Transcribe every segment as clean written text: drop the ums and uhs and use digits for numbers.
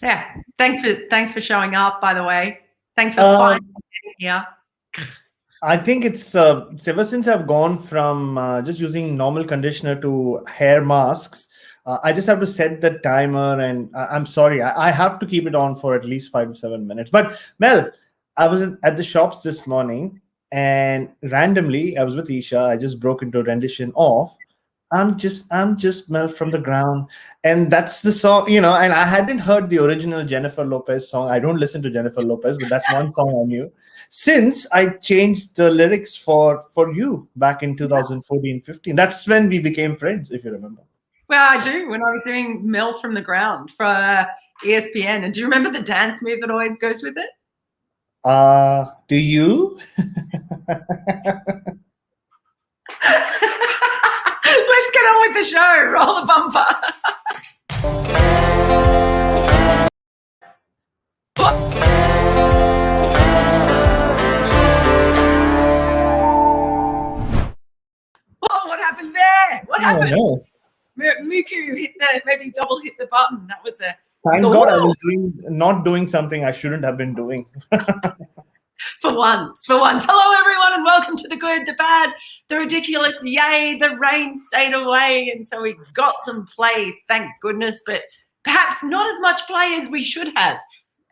Yeah. Thanks for showing up, by the way. Thanks for Um, finally getting here. I think it's ever since I've gone from just using normal conditioner to hair masks. I just have to set the timer, and I'm sorry, I have to keep it on for at least 5 to 7 minutes. But Mel, I was at the shops this morning, and randomly I was with Isha. I just broke into a rendition of I'm just Mel from the ground. And that's the song, and I hadn't heard the original Jennifer Lopez song. I don't listen to Jennifer Lopez, but that's one song I knew. Since I changed the lyrics for you back in 2014-15. That's when we became friends, if you remember. Well, I do. When I was doing Mel from the Ground for ESPN. And do you remember the dance move that always goes with it? Do you? Let's get on with the show. Roll the bumper. What happened there? What happened? Oh, Muku maybe double hit the button. That was a. thank God I was not doing something I shouldn't have been doing. For once. Hello, everyone, and welcome to the good, the bad, the ridiculous. Yay, the rain stayed away, and so we got some play, thank goodness, but perhaps not as much play as we should have.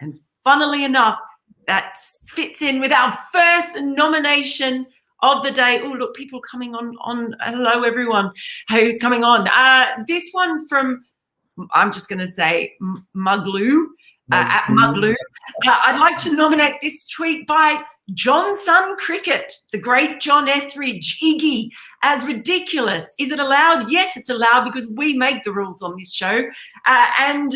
And funnily enough, that fits in with our first nomination of the day. Oh, look, people coming on. Hello, everyone who's coming on. This one from, I'm just going to say, Muglu. At Muglu. I'd like to nominate this tweet by John Sun Cricket, the great John Etheridge, Iggy. As ridiculous. Is it allowed? Yes, it's allowed because we make the rules on this show. And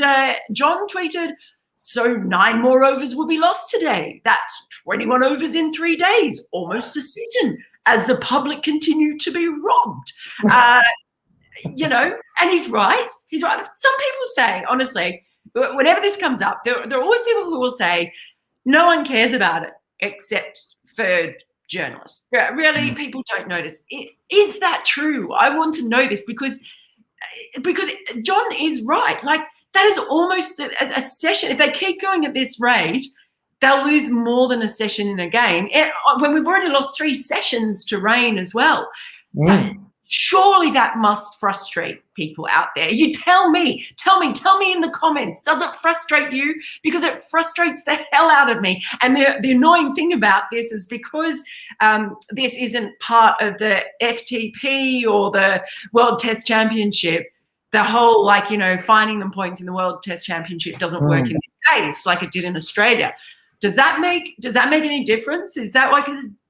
John tweeted, so 9 more overs will be lost today. That's 21 overs in 3 days, almost a season, as the public continue to be robbed. And he's right. He's right. Some people say, honestly, whenever this comes up, there are always people who will say, no one cares about it except for journalists. Really, people don't notice. Is that true? I want to know this because John is right. Like, that is almost a session. If they keep going at this rate, they'll lose more than a session in a game. When we've already lost 3 sessions to rain as well. So, surely that must frustrate people out there. You tell me in the comments, does it frustrate you? Because it frustrates the hell out of me. And the annoying thing about this is because this isn't part of the FTP or the World Test Championship, the whole, finding them points in the World Test Championship doesn't work in this case like it did in Australia. Does that make any difference? Is that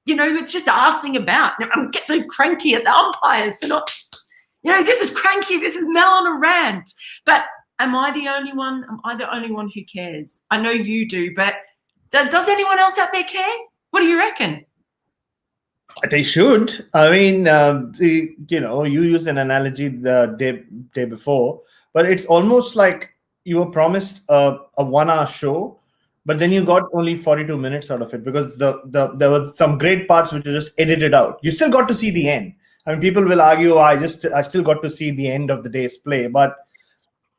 it's just arsing about. I get so cranky at the umpires for not, this is cranky. This is Mel on a rant. But am I the only one? Am I the only one who cares? I know you do, but does anyone else out there care? What do you reckon? They should. I mean, you used an analogy the day before, but it's almost like you were promised a 1-hour show, but then you got only 42 minutes out of it because there were some great parts which were just edited out. You still got to see the end. I mean, people will argue, I still got to see the end of the day's play. But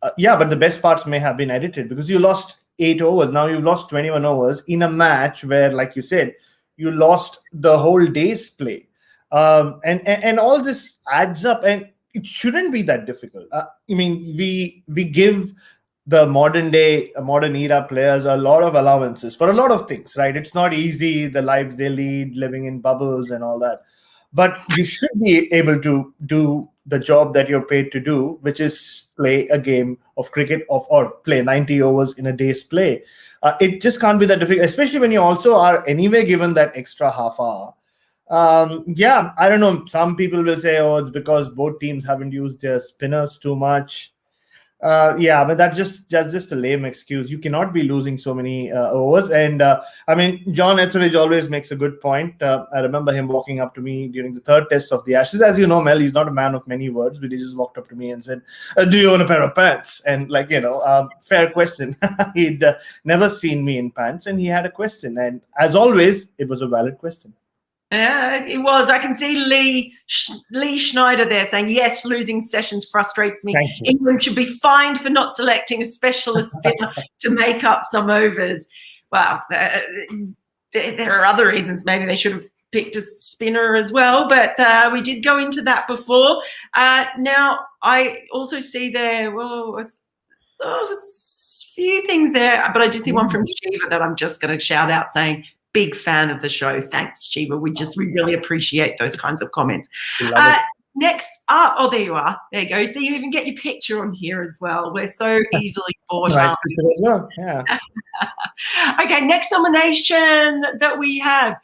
but the best parts may have been edited because you lost 8 overs. Now you've lost 21 overs in a match where, like you said, you lost the whole day's play. And all this adds up, and it shouldn't be that difficult. I mean, we give the modern era players a lot of allowances for a lot of things, right? It's not easy, the lives they lead, living in bubbles and all that. But you should be able to do the job that you're paid to do, which is play a game of cricket or play 90 overs in a day's play. It just can't be that difficult, especially when you also are anyway given that extra half hour. I don't know. Some people will say, oh, it's because both teams haven't used their spinners too much. But that's just a lame excuse. You cannot be losing so many overs. And I mean, John Etheridge always makes a good point. I remember him walking up to me during the 3rd test of the Ashes. As you know, Mel, he's not a man of many words, but he just walked up to me and said, do you own a pair of pants? And fair question. He'd never seen me in pants, and he had a question. And as always, it was a valid question. Yeah, it was. I can see Lee Schneider there saying, yes, losing sessions frustrates me. Thank you. England should be fined for not selecting a specialist spinner to make up some overs. Well, there are other reasons. Maybe they should have picked a spinner as well, but we did go into that before. Now, I also see there, a few things there, but I did see one from Shiva that I'm just going to shout out saying, big fan of the show. Thanks, Shiva. We really appreciate those kinds of comments. Next up, oh, there you are. There you go. So you even get your picture on here as well. We're so easily bought up. As well. Yeah. Okay, next nomination that we have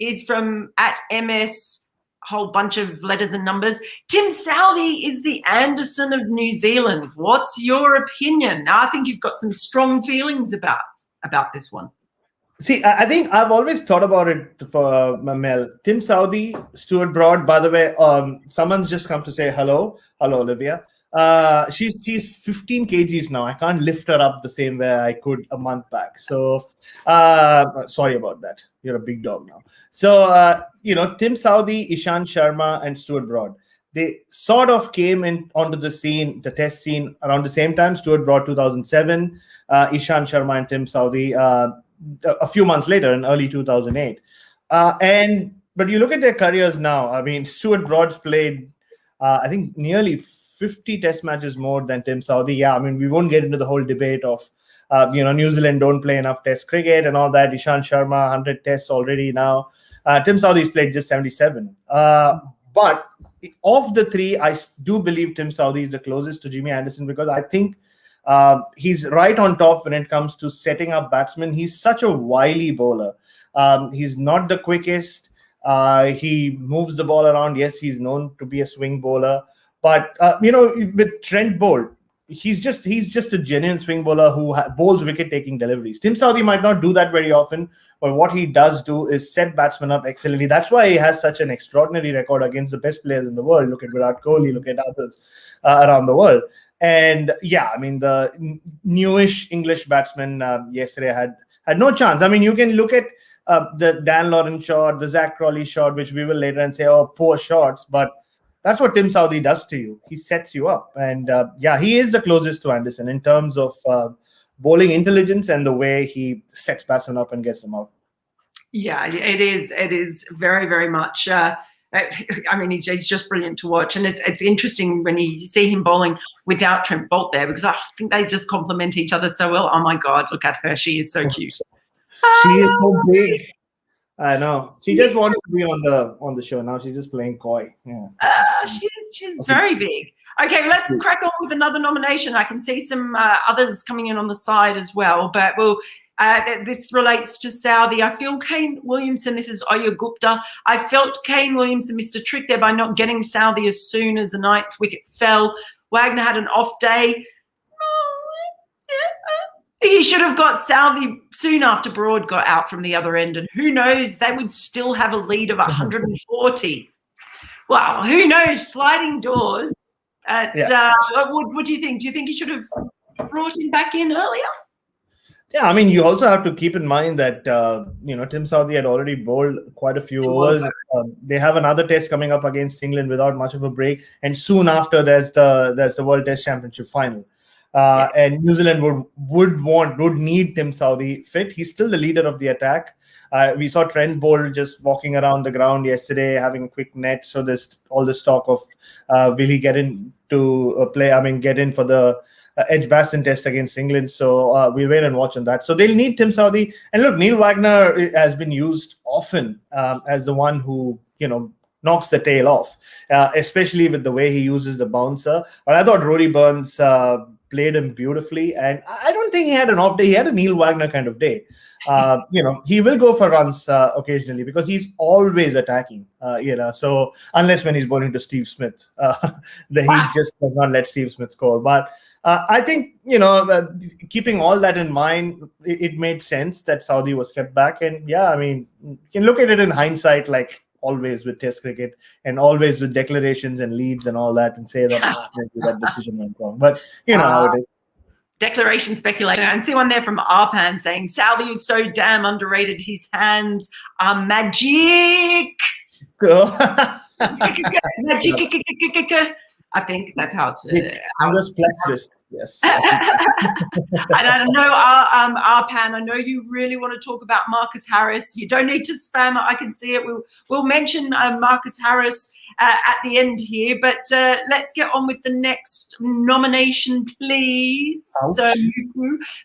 is from @MS, whole bunch of letters and numbers. Tim Southee is the Anderson of New Zealand. What's your opinion? Now, I think you've got some strong feelings about this one. See, I think I've always thought about it for Mel. Tim Southee, Stuart Broad. By the way, someone's just come to say hello. Hello, Olivia. She's 15 kgs now. I can't lift her up the same way I could a month back. So sorry about that. You're a big dog now. So, Tim Southee, Ishant Sharma, and Stuart Broad. They sort of came onto the scene, the test scene, around the same time. Stuart Broad 2007, Ishant Sharma and Tim Southee a few months later in early 2008. But you look at their careers now. I mean, Stuart Broad's played, I think, nearly 50 test matches more than Tim Southee. Yeah, I mean, we won't get into the whole debate of, New Zealand don't play enough test cricket and all that. Ishant Sharma, 100 tests already now. Tim Southee's played just 77. But of the three, I do believe Tim Southee is the closest to Jimmy Anderson because I think he's right on top when it comes to setting up batsmen. He's such a wily bowler. He's not the quickest. He moves the ball around. Yes, he's known to be a swing bowler. But, with Trent Boult, he's just a genuine swing bowler who bowls wicket-taking deliveries. Tim Southee might not do that very often, but what he does do is set batsmen up excellently. That's why he has such an extraordinary record against the best players in the world. Look at Virat Kohli, look at others around the world. And yeah, I mean, the newish English batsman yesterday had no chance. I mean, you can look at the Dan Lawrence shot, the Zach Crawley shot, which we will later and say, oh, poor shots. But that's what Tim Southee does to you. He sets you up. And he is the closest to Anderson in terms of bowling intelligence and the way he sets batsmen up and gets them out. Yeah, it is. It is very, very much. I mean, he's just brilliant to watch. And it's interesting when you see him bowling without Trent Boult there because I think they just complement each other so well. Oh, my God, look at her. She is so cute. She is so big. I know. She just wants to be on the show. Now she's just playing coy. Yeah. She's very big. Okay, let's crack on with another nomination. I can see some others coming in on the side as well, but this relates to Southee. I feel Kane Williamson, this is Oya Gupta. I felt Kane Williamson missed a trick there by not getting Southee as soon as the ninth wicket fell. Wagner had an off day. He should have got Southee soon after Broad got out from the other end, and who knows, they would still have a lead of 140. Wow, who knows? Sliding doors. What do you think? Do you think he should have brought him back in earlier? Yeah, I mean, you also have to keep in mind that Tim Southee had already bowled quite a few overs. They have another test coming up against England without much of a break, and soon after there's the World Test Championship final. And New Zealand would need Tim Southee fit. He's still the leader of the attack. We saw Trent Boult just walking around the ground yesterday, having a quick net. So there's all this talk of will he get in to play? I mean, get in for the Edgbaston test against England. So we'll wait and watch on that. So they'll need Tim Southee. And look, Neil Wagner has been used often as the one who knocks the tail off, especially with the way he uses the bouncer. But I thought Rory Burns played him beautifully, and I don't think he had an off day. He had a Neil Wagner kind of day. He will go for runs occasionally because he's always attacking. So unless when he's bowling to Steve Smith, he just does not let Steve Smith score. But I think keeping all that in mind, it made sense that Southee was kept back. And yeah, I mean, you can look at it in hindsight, like always with Test cricket and always with declarations and leads and all that, and say that maybe that decision went wrong. But you know how it is. declaration speculation. I see one there from Arpan saying Southee is so damn underrated. His hands are magic. Magic. I think that's how it's. Yes. And I know, Arpan, I know you really want to talk about Marcus Harris. You don't need to spam it. I can see it. We'll mention Marcus Harris at the end here, but let's get on with the next nomination, please. Ouch. So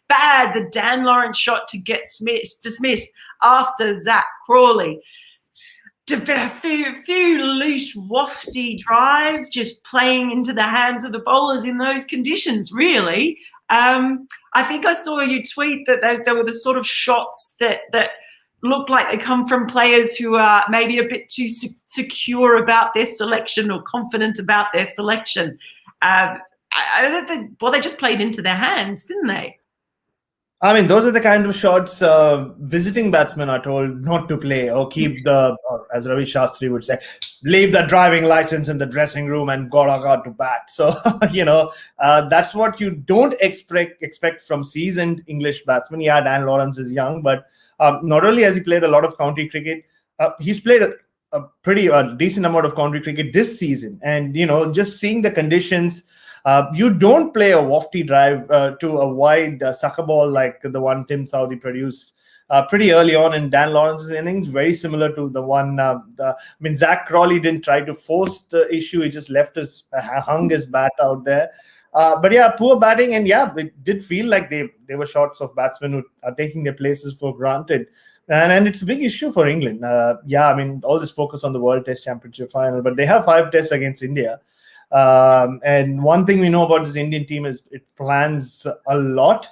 bad, the Dan Lawrence shot to get dismissed after Zach Crawley. A few loose, wafty drives, just playing into the hands of the bowlers in those conditions, really. I think I saw you tweet that there were the sort of shots that look like they come from players who are maybe a bit too secure about their selection or confident about their selection. They just played into their hands, didn't they? I mean, those are the kind of shots visiting batsmen are told not to play or keep as Ravi Shastri would say, leave the driving license in the dressing room and go to bat. So, that's what you don't expect from seasoned English batsmen. Yeah, Dan Lawrence is young, but not only has he played a lot of county cricket, he's played a pretty decent amount of county cricket this season. And, just seeing the conditions, you don't play a wafty drive to a wide sucker ball like the one Tim Southee produced pretty early on in Dan Lawrence's innings, very similar to the one. Zach Crawley didn't try to force the issue; he just hung his bat out there. But yeah, poor batting, and yeah, it did feel like they were shots of batsmen who are taking their places for granted. And it's a big issue for England. All this focus on the World Test Championship final, but they have 5 tests against India. And one thing we know about this Indian team is it plans a lot.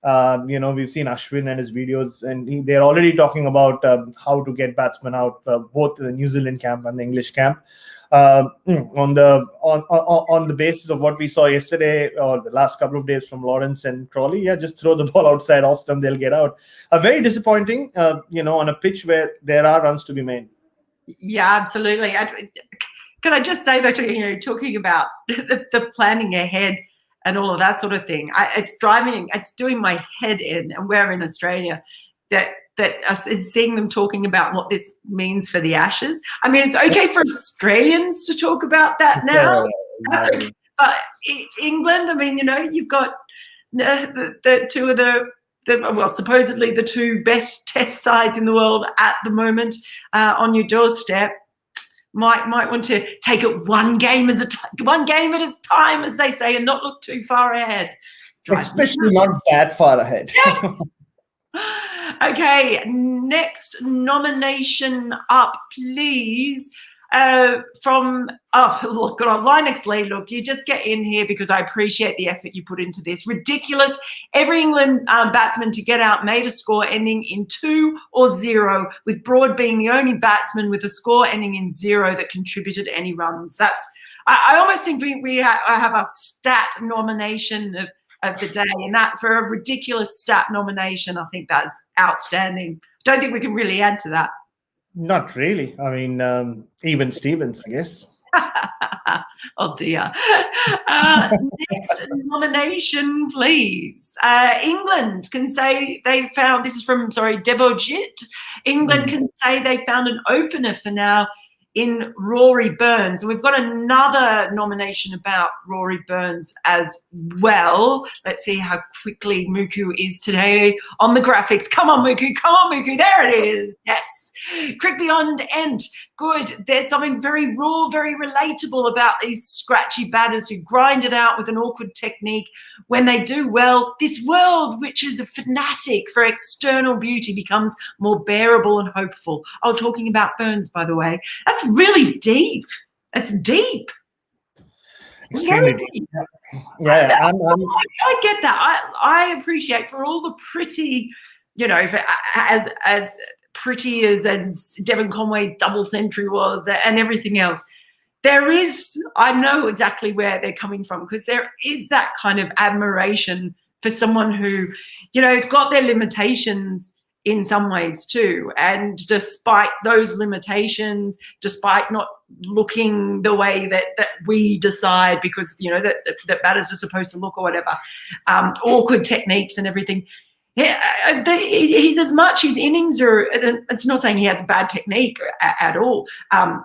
We've sseen Ashwin and his videos, and they're already talking about how to get batsmen out, both the New Zealand camp and the English camp. On the basis of what we saw yesterday or the last couple of days from Lawrence and Crawley, just throw the ball outside off stump, they'll get out. Very disappointing, on a pitch where there are runs to be made. Yeah, absolutely. Can I just say that, talking about the planning ahead and all of that sort of thing, it's doing my head in, and we're in Australia, that us is seeing them talking about what this means for the Ashes. I mean, it's okay for Australians to talk about that now. That's okay. But England, you've got the two of supposedly the 2 best test sides in the world at the moment on your doorstep. Might want to take it one game at a time, as they say, and not look too far ahead. Especially not that far ahead. Yes. Okay, next nomination up, please. Look, Linux Lee, look, you just get in here because I appreciate the effort you put into this. Ridiculous. Every England batsman to get out made a score ending in 2 or 0, with Broad being the only batsman with a score ending in 0 that contributed any runs. I almost think we have a stat nomination of the day, and that for a ridiculous stat nomination, I think that's outstanding. Don't think we can really add to that. Not really. Even Stevens, I guess. Oh dear. Next nomination, please. England can say they found, this is from, Debojit. England can say they found an opener for now in Rory Burns. And we've got another nomination about Rory Burns as well. Let's see how quickly Muku is today on the graphics. Come on, Muku. There it is. Yes. Crick Beyond End. Good. There's something very raw, very relatable about these scratchy batters who grind it out with an awkward technique. When they do well, this world, which is a fanatic for external beauty, becomes more bearable and hopeful. Oh, talking about Burns, by the way. That's really deep. It's deep. Extremely deep. Yeah, I get that. I appreciate for all the pretty, as pretty as Devon Conway's double century was and everything else. I know exactly where they're coming from, because there is that kind of admiration for someone who, has got their limitations in some ways too. And despite those limitations, despite not looking the way that we decide because, that batters are supposed to look or whatever, awkward techniques and everything, he's as much, his innings are, it's not saying he has a bad technique at all.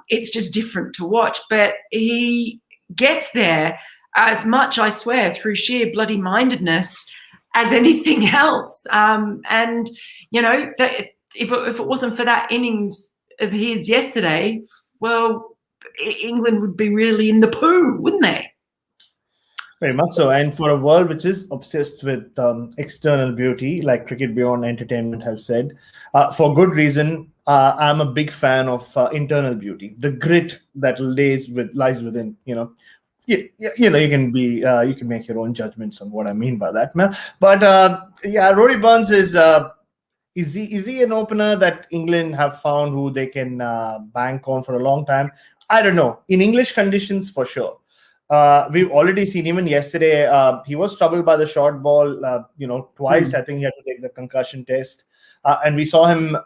It's just different to watch. But he gets there as much, I swear, through sheer bloody mindedness as anything else. And, that if it wasn't for that innings of his yesterday, well, England would be really in the poo, wouldn't they? Very much so. And for a world which is obsessed with external beauty, like Cricket Beyond Entertainment have said, for good reason, I'm a big fan of internal beauty, the grit that lies within, you can make your own judgments on what I mean by that, man. But Rory Burns is he an opener that England have found who they can bank on for a long time? I don't know. In English conditions, for sure. We've already seen, even yesterday, he was troubled by the short ball, twice. I think he had to take the concussion test. And we saw him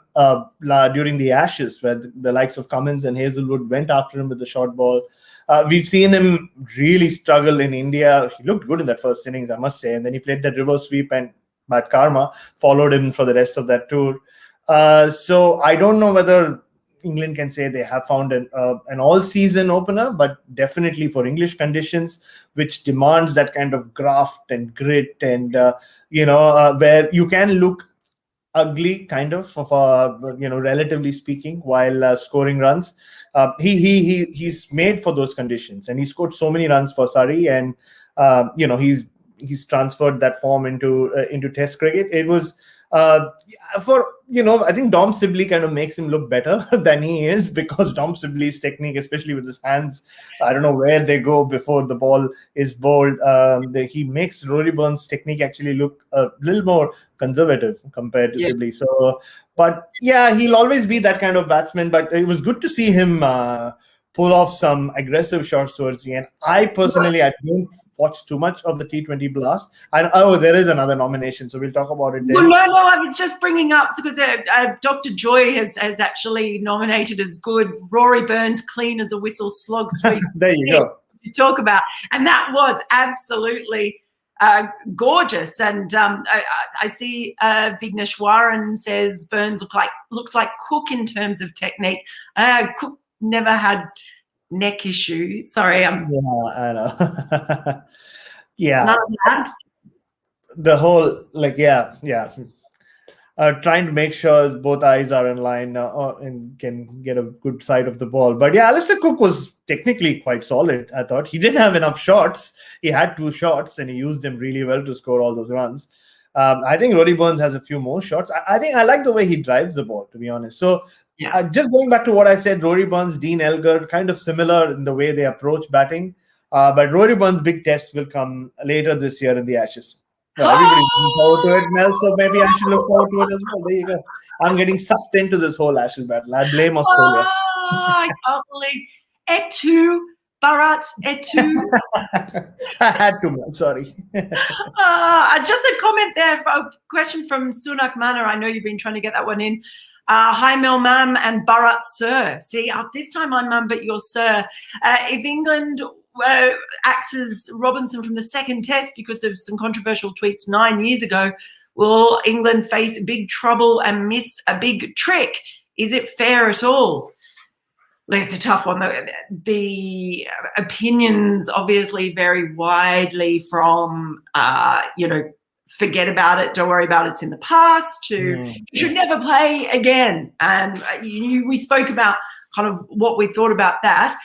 during the Ashes, where the likes of Cummins and Hazelwood went after him with the short ball. We've seen him really struggle in India. He looked good in that first innings, I must say. And then he played that reverse sweep, and bad karma followed him for the rest of that tour. So I don't know whether England can say they have found an all-season opener, but definitely for English conditions, which demands that kind of graft and grit, and where you can look ugly, kind of relatively speaking, while scoring runs. He's made for those conditions, and he scored so many runs for Surrey, and he's transferred that form into Test cricket. It was. I think Dom Sibley kind of makes him look better than he is, because Dom Sibley's technique, especially with his hands, I don't know where they go before the ball is bowled. He makes Rory Burns' technique actually look a little more conservative compared to Sibley. So, but yeah, he'll always be that kind of batsman. But it was good to see him pull off some aggressive shots towards the end. I personally, I don't watch too much of the T20 Blast. And there is another nomination, so we'll talk about it then. Well, no, I was just bringing up because Dr. Joy has actually nominated as good Rory Burns, clean as a whistle, slog sweep. There you go. To talk about, and that was absolutely gorgeous. And I see Vigneshwaran says Burns looks like Cook in terms of technique. Cook never had neck issues. Sorry, yeah, I know. Yeah, none of that. The whole trying to make sure both eyes are in line and can get a good side of the ball. But yeah, Alistair Cook was technically quite solid. I thought he didn't have enough shots. He had 2 shots, and he used them really well to score all those runs. I think Rory Burns has a few more shots. I think I like the way he drives the ball, to be honest. So. Yeah. Just going back to what I said, Rory Burns, Dean Elgar, kind of similar in the way they approach batting. But Rory Burns' big test will come later this year in the Ashes. Well, everybody's looking forward to it, Mel, so maybe I should look forward to it as well. There you go. I'm getting sucked into this whole Ashes battle. I blame Australia. I can't believe Etu, Bharat, Etu. I had to, Mel, sorry. Just a comment there, a question from Sunak Manor. I know you've been trying to get that one in. Hi, Mel Mam and Bharat Sir. See, this time I'm Mum, but you're Sir. If England axes Robinson from the second test because of some controversial tweets 9 years ago, will England face big trouble and miss a big trick? Is it fair at all? It's a tough one. The opinions obviously vary widely from, forget about it, don't worry about it, it's in the past, to you should never play again. And we spoke about kind of what we thought about that.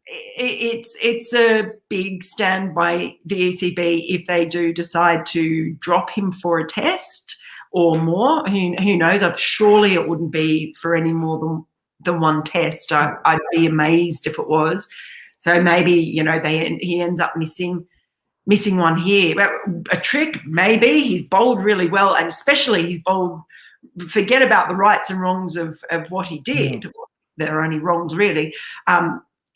It's a big stand by the ECB if they do decide to drop him for a test or more. Who knows? Surely it wouldn't be for any more than one test. I'd be amazed if it was. So maybe, he ends up missing one here. A trick, maybe. He's bowled really well, and especially he's bowled, forget about the rights and wrongs of what he did. There are only wrongs, really.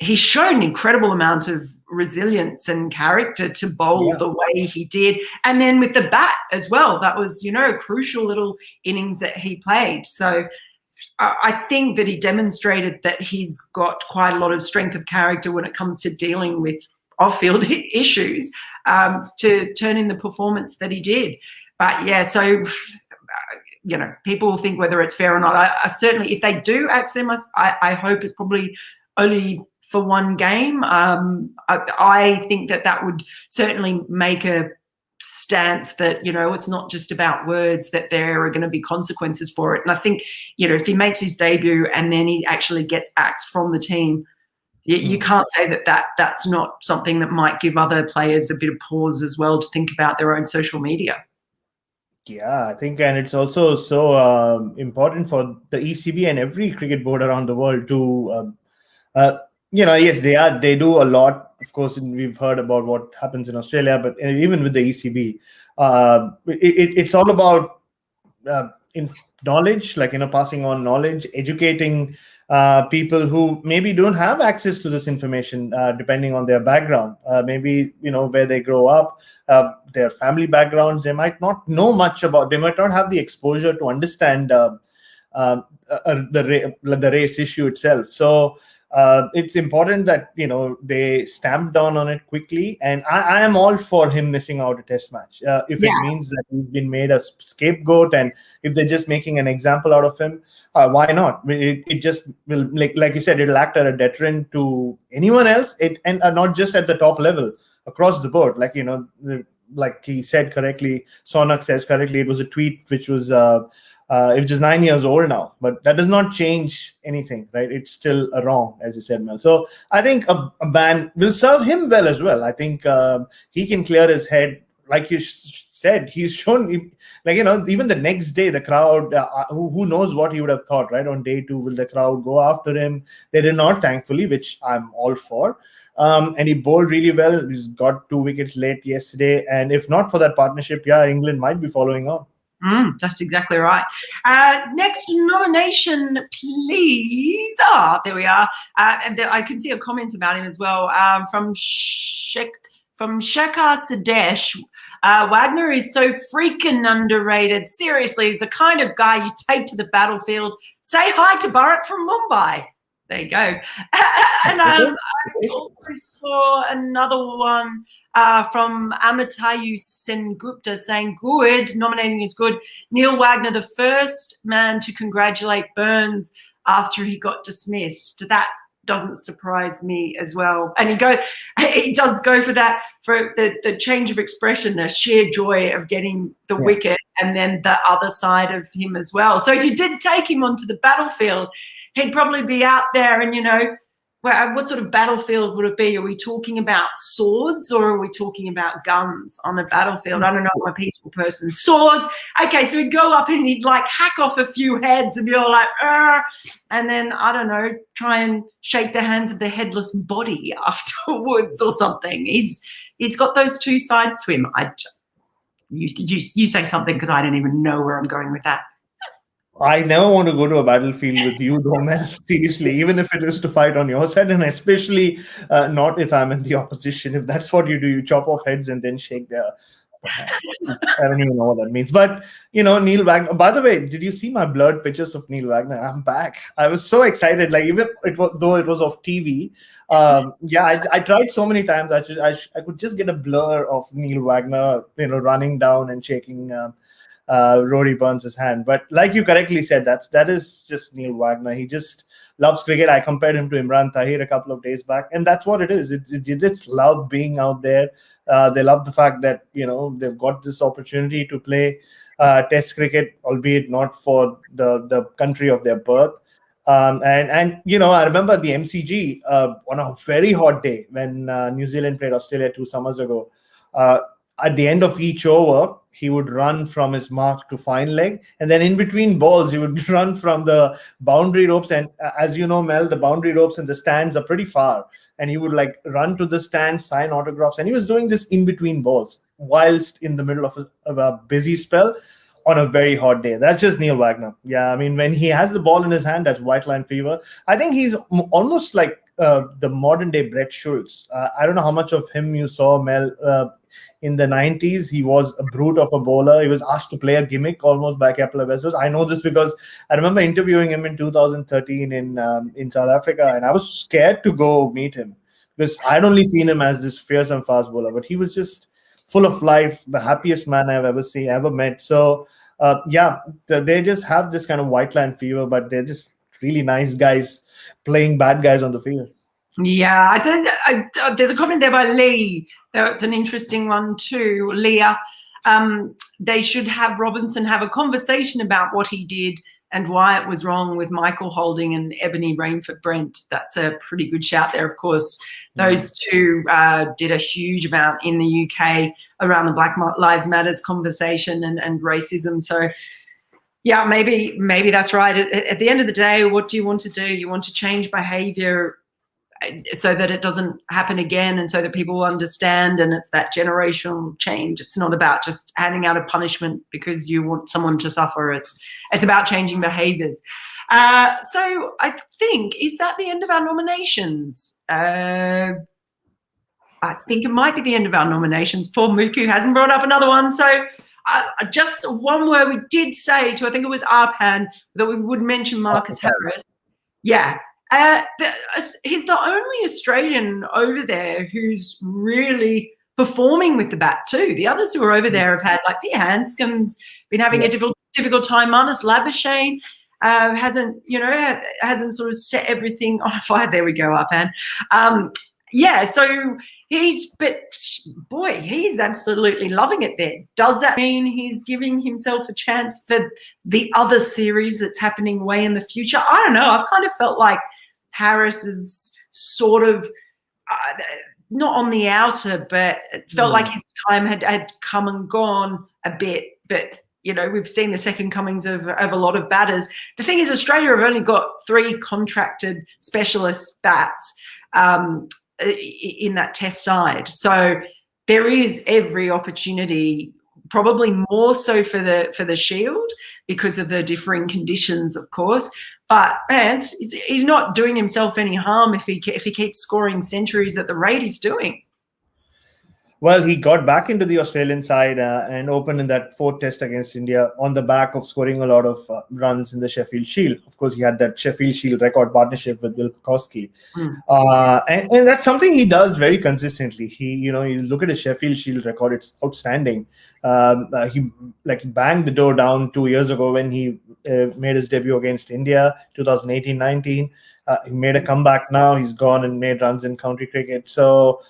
he showed an incredible amount of resilience and character to bowl the way he did. And then with the bat as well, that was, a crucial little innings that he played. So I think that he demonstrated that he's got quite a lot of strength of character when it comes to dealing with off-field issues to turn in the performance that he did. But yeah, so people will think whether it's fair or not. I certainly, if they do axe him, I hope it's probably only for one game. I think that would certainly make a stance that, it's not just about words, that there are going to be consequences for it. And I think, if he makes his debut and then he actually gets axed from the team, you can't say that's not something that might give other players a bit of pause as well to think about their own social media. Yeah, I think, and it's also so important for the ECB and every cricket board around the world to, yes, they do a lot. Of course, we've heard about what happens in Australia, but even with the ECB, it's all about in knowledge, passing on knowledge, educating people who maybe don't have access to this information, depending on their background, maybe where they grow up, their family backgrounds. They might not know much about. They might not have the exposure to understand the race issue itself. So it's important that they stamp down on it quickly. And I am all for him missing out a test match if it means that he's been made a scapegoat, and if they're just making an example out of him, why not? It just will, like you said, it'll act as a deterrent to anyone else. And not just at the top level, across the board. Like he said correctly, Sonak says correctly, it was a tweet which was which is 9 years old now, but that does not change anything, right? It's still wrong, as you said, Mel. So I think a ban will serve him well as well. I think he can clear his head. Like you said, he's shown, even the next day, the crowd, who knows what he would have thought, right? On day 2, will the crowd go after him? They did not, thankfully, which I'm all for. And he bowled really well. He's got 2 wickets late yesterday. And if not for that partnership, England might be following on. That's exactly right. Next nomination, please. There we are. And I can see a comment about him as well from Shekhar Sadesh. Wagner is so freaking underrated. Seriously, he's the kind of guy you take to the battlefield. Say hi to Bharat from Mumbai. There you go. And I also saw another one from Amitayu Sengupta saying, good, nominating is good. Neil Wagner, the first man to congratulate Burns after he got dismissed. That doesn't surprise me as well. And he does go for that, for the change of expression, the sheer joy of getting the wicket, and then the other side of him as well. So if you did take him onto the battlefield, he'd probably be out there, and what sort of battlefield would it be? Are we talking about swords, or are we talking about guns on the battlefield? I don't know, I'm a peaceful person. Swords. Okay, so he'd go up and he'd hack off a few heads and be all like, and then, I don't know, try and shake the hands of the headless body afterwards or something. He's got those two sides to him. You say something, because I don't even know where I'm going with that. I never want to go to a battlefield with you, though, Mel. Seriously, even if it is to fight on your side, and especially not if I'm in the opposition. If that's what you do, you chop off heads and then shake their hands. I don't even know what that means. But, Neil Wagner. By the way, did you see my blurred pictures of Neil Wagner? I'm back. I was so excited. Even though it was off TV. I tried so many times. I could just get a blur of Neil Wagner, running down and shaking Rory Burns' hand. But like you correctly said, that is just Neil Wagner. He just loves cricket. I compared him to Imran Tahir a couple of days back, and that's what it is. It's love being out there. They love the fact that they've got this opportunity to play Test cricket, albeit not for the country of their birth. And I remember the MCG on a very hot day when New Zealand played Australia 2 summers ago. At the end of each over, he would run from his mark to fine leg, and then in between balls, he would run from the boundary ropes. And as you know, Mel, the boundary ropes and the stands are pretty far, and he would run to the stands, sign autographs, and he was doing this in between balls whilst in the middle of a busy spell on a very hot day. That's just Neil Wagner. Yeah, I mean, when he has the ball in his hand, that's white line fever. I think he's almost like the modern day Brett Schultz. I don't know how much of him you saw, Mel. In the 90s, he was a brute of a bowler. He was asked to play a gimmick almost by a couple of vessels. I know this because I remember interviewing him in 2013 in South Africa, and I was scared to go meet him because I'd only seen him as this fearsome fast bowler, but he was just full of life, the happiest man I've ever met. So they just have this kind of white line fever, but they're just really nice guys playing bad guys on the field. Yeah, I think there's a comment there by Lee. That's an interesting one too, Leah. They should have Robinson have a conversation about what he did and why it was wrong with Michael Holding and Ebony Rainford Brent. That's a pretty good shout there. Of course, those two did a huge amount in the UK around the Black Lives Matters conversation and racism. So, yeah, maybe that's right. At the end of the day, what do you want to do? You want to change behaviour so that it doesn't happen again and so that people will understand, and it's that generational change. It's not about just handing out a punishment because you want someone to suffer. It's about changing behaviours. So I think, is that the end of our nominations? I think it might be the end of our nominations. Poor Muku hasn't brought up another one. So just one word we did say to, I think it was Arpan, that we would mention Marcus Harris. Yeah. He's the only Australian over there who's really performing with the bat too. The others who are over there have had, like Peter Hanscom's been having a difficult time. Manus Labuschagne hasn't sort of set everything on fire. There we go, Arpan. So he's absolutely loving it there. Does that mean he's giving himself a chance for the other series that's happening way in the future? I don't know. I've kind of felt like Harris is sort of not on the outer, but it felt like his time had come and gone a bit. But, we've seen the second comings of a lot of batters. The thing is, Australia have only got 3 contracted specialist bats in that test side. So there is every opportunity, probably more so for the Shield because of the differing conditions, of course. But man, he's not doing himself any harm if he keeps scoring centuries at the rate he's doing. Well, he got back into the Australian side and opened in that 4th test against India on the back of scoring a lot of runs in the Sheffield Shield. Of course, he had that Sheffield Shield record partnership with Will Pucovski. And that's something he does very consistently. You look at his Sheffield Shield record, it's outstanding. He banged the door down 2 years ago when he made his debut against India, 2018-19. He made a comeback now. He's gone and made runs in county cricket. So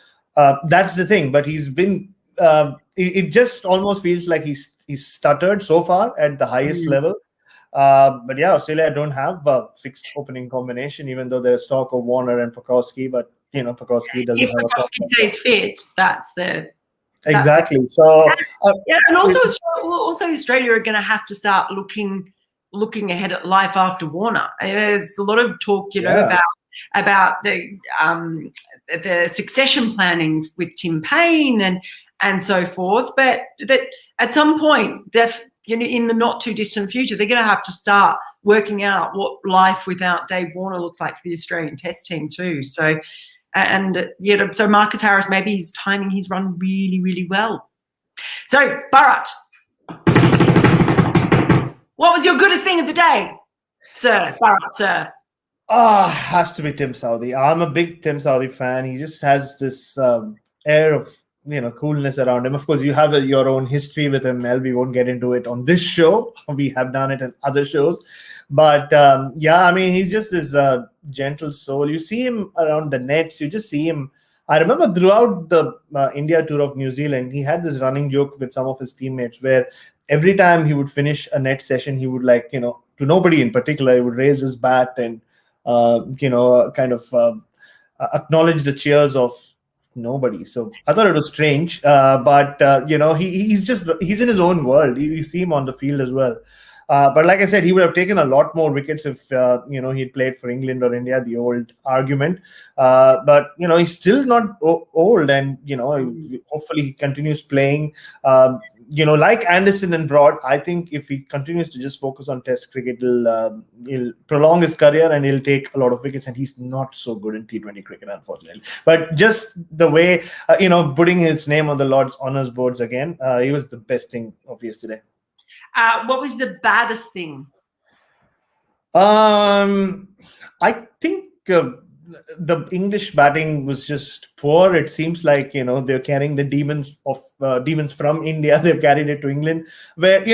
that's the thing. But he's been it just almost feels like he's stuttered so far at the highest level. But yeah, Australia don't have a fixed opening combination, even though there's talk of Warner and Pucovski. But Pucovski doesn't have a problem. If Pucovski stays fit, that's the exactly. So and also Australia are going to have to start looking ahead at life after Warner. There's a lot of talk, about the succession planning with Tim Payne and so forth. But that at some point, in the not too distant future, they're going to have to start working out what life without Dave Warner looks like for the Australian Test team too. So, so Marcus Harris, maybe he's timing his run really, really well. So, Bharat, what was your goodest thing of the day, sir? Bharat, sir. Has to be Tim Southee. I'm a big Tim Southee fan. He just has this air of coolness around him. Of course, you have your own history with him, Mel. We won't get into it on this show. We have done it in other shows. But he's just this gentle soul. You see him around the nets. You just see him. I remember throughout the India tour of New Zealand, he had this running joke with some of his teammates where every time he would finish a net session, he would to nobody in particular, he would raise his bat and acknowledge the cheers of nobody. So I thought it was strange, but he's in his own world. You see him on the field as well. But like I said, he would have taken a lot more wickets if he'd played for England or India. The old argument, but he's still not old, and hopefully he continues playing. like Anderson and Broad, I think if he continues to just focus on Test cricket, he'll prolong his career and he'll take a lot of wickets. And he's not so good in T20 cricket, unfortunately. But just the way, putting his name on the Lord's Honours boards again, he was the best thing of yesterday. What was the baddest thing? I think the English batting was just poor. It seems like they're carrying the demons from India. They've carried it to England, where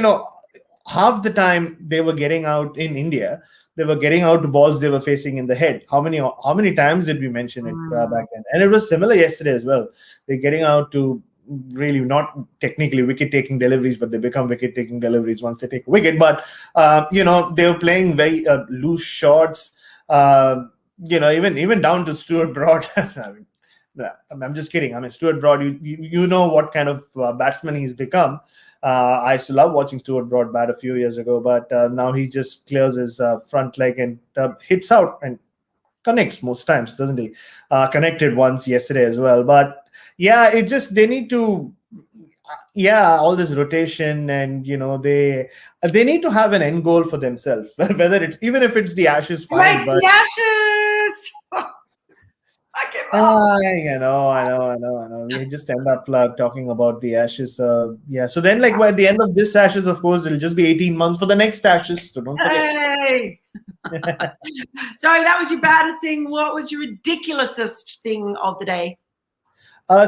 half the time they were getting out in India. They were getting out to balls they were facing in the head. How many times did we mention it back then? And it was similar yesterday as well. They're getting out to really not technically wicket-taking deliveries, but they become wicket-taking deliveries once they take a wicket. But they were playing very loose shots. Even down to Stuart Broad. I'm just kidding. I mean, Stuart Broad, you know what kind of batsman he's become. I used to love watching Stuart Broad bat a few years ago, but now he just clears his front leg and hits out and connects most times, doesn't he? Connected once yesterday as well. But yeah, they need to, all this rotation, and they need to have an end goal for themselves. Whether it's, even if it's the Ashes, fine. But the Ashes. I give up. I know. We just end up talking about the Ashes. So then, at the end of this Ashes, of course, it'll just be 18 months for the next Ashes. So don't forget. Hey. Sorry, that was your baddest thing. What was your ridiculousest thing of the day?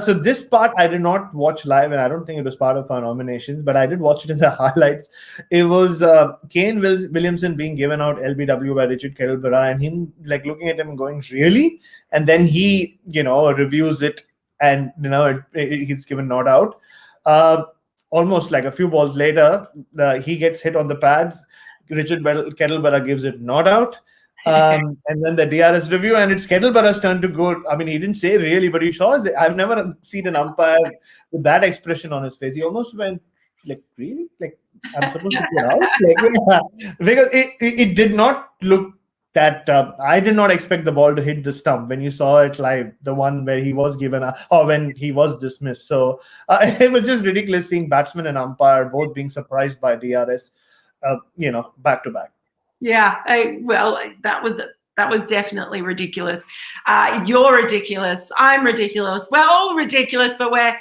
So this part I did not watch live, and I don't think it was part of our nominations, but I did watch it in the highlights. It was Kane Williamson being given out LBW by Richard Kettleborough, and him looking at him and going, really? And then he, reviews it, and he's given not out. Almost like a few balls later, he gets hit on the pads. Richard Kettleborough gives it not out. And then the DRS review, and it's Kettleborough's turn to go. I mean, he didn't say really, but he saw. I've never seen an umpire with that expression on his face. He almost went really? I'm supposed to get out? Because it did not look that. I did not expect the ball to hit the stump when you saw it live, the one where he was given or when he was dismissed. So it was just ridiculous seeing batsman and umpire both being surprised by DRS, back to back. Yeah, that was definitely ridiculous. You're ridiculous. I'm ridiculous. We're all ridiculous, but we're,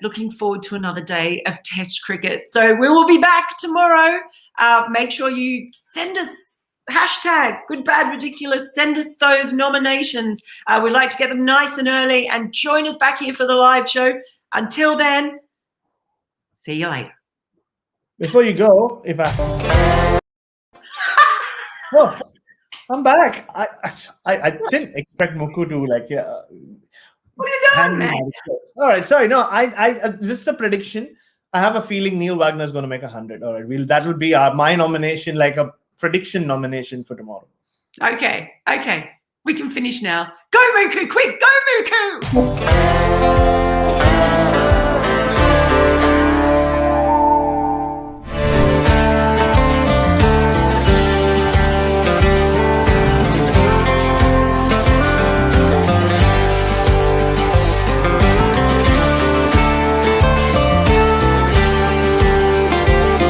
looking forward to another day of Test cricket. So we will be back tomorrow. Make sure you send us hashtag good, bad, ridiculous. Send us those nominations. We'd like to get them nice and early, and join us back here for the live show. Until then, see you later. Before you go, Oh, I'm back. I didn't expect Muku to What are you doing, man? All right, sorry. No, I this is a prediction. I have a feeling Neil Wagner is going to make 100. All right, that will be my nomination, like a prediction nomination for tomorrow. Okay. We can finish now. Go Muku, quick! Go Muku!